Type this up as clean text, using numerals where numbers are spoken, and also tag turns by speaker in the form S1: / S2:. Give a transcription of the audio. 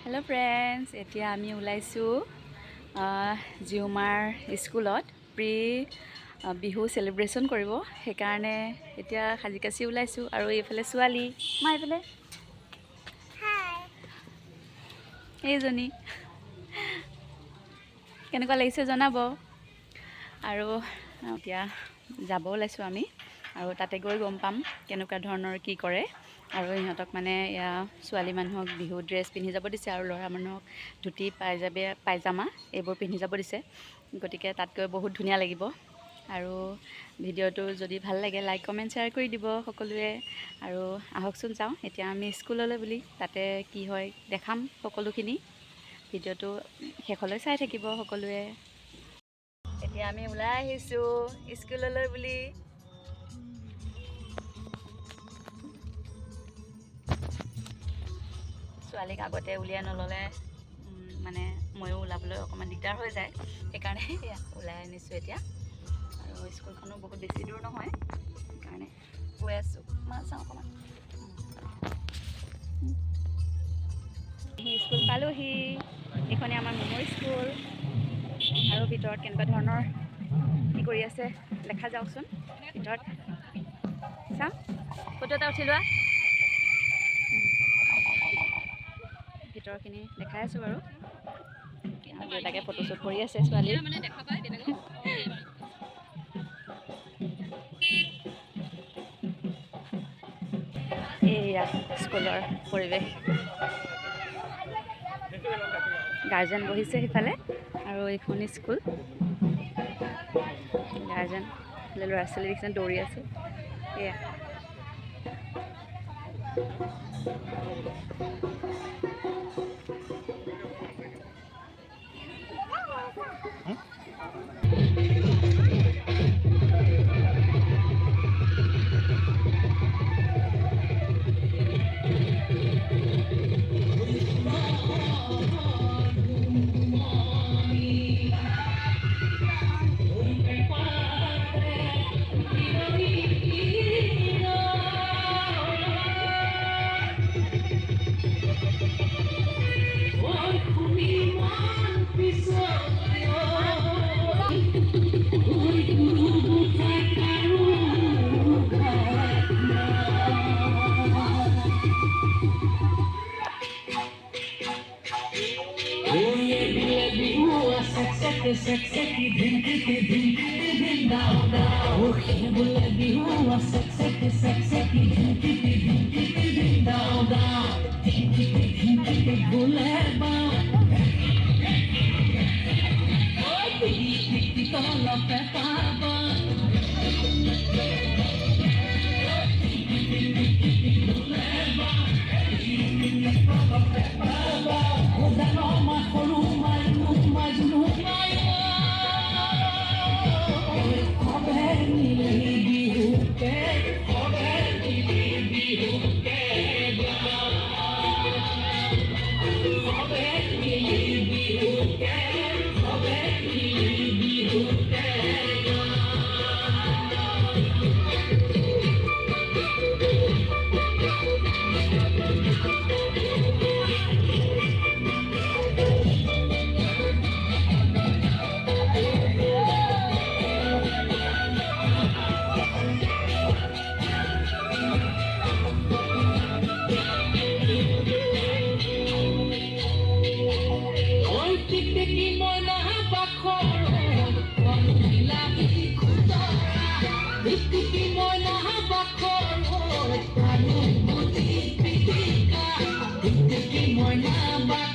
S1: Hello friends, এতিয়া আমি ওলাইছো জিউমাৰ স্কুলত প্ৰি বিহু সেলিব্ৰেশন কৰিব। সেইকাৰণে এতিয়া সাজিকাছি ওলাইছো আৰু এইফালে ছোৱালী মা এইফালে হাই এইজনী কেনেকুৱা লাগিছে জনাব। আৰু এতিয়া যাব ওলাইছো আমি আৰু তাতে গৈ গম পাম কেনেকুৱা ধৰণৰ কি কৰে। আৰু ইহঁতক মানে এয়া ছোৱালী মানুহক বিহু ড্ৰেছ পিন্ধি যাব দিছে আৰু ল'ৰা মানুহক ধুতি পায়জামা এইবোৰ পিন্ধি যাব দিছে। গতিকে তাত গৈ বহুত ধুনীয়া লাগিব। আৰু ভিডিঅ'টো যদি ভাল লাগে লাইক কমেণ্ট শ্বেয়াৰ কৰি দিব সকলোৱে। আৰু আহকচোন যাওঁ এতিয়া আমি স্কুললৈ বুলি, তাতে কি হয় দেখাম সকলোখিনি। ভিডিঅ'টো শেষলৈ চাই থাকিব সকলোৱে। এতিয়া আমি ওলাই আহিছোঁ স্কুললৈ বুলি। ছোৱালীক আগতে উলিয়াই নল'লে মানে ময়ো ওলাবলৈ অকণমান দিগদাৰ হৈ যায়, সেইকাৰণে ওলাই আনিছোঁ এতিয়া। আৰু স্কুলখনো বহুত বেছি দূৰ নহয়, সেইকাৰণে গৈ আছোঁ। মা চাওঁ অকণমান স্কুল পালোহি। এইখনে আমাৰ মেমৰ স্কুল। আৰু ভিতৰত কেনেকুৱা ধৰণৰ কি কৰি আছে দেখা যাওকচোন। ভিতৰত চাওঁ, ফটো এটা উঠি লোৱা। ভিতৰখিনি দেখাই আছোঁ বাৰু। দেউতাকে ফটোশ্বুট কৰি আছে ছোৱালী। এইয়া স্কুলৰ পৰিৱেশ। গাৰ্জেন বহিছে সিফালে আৰু এইখন স্কুল। গাৰ্জেন ল'ৰা ছোৱালী দেখিছে দৌৰি আছে। এয়া
S2: Moina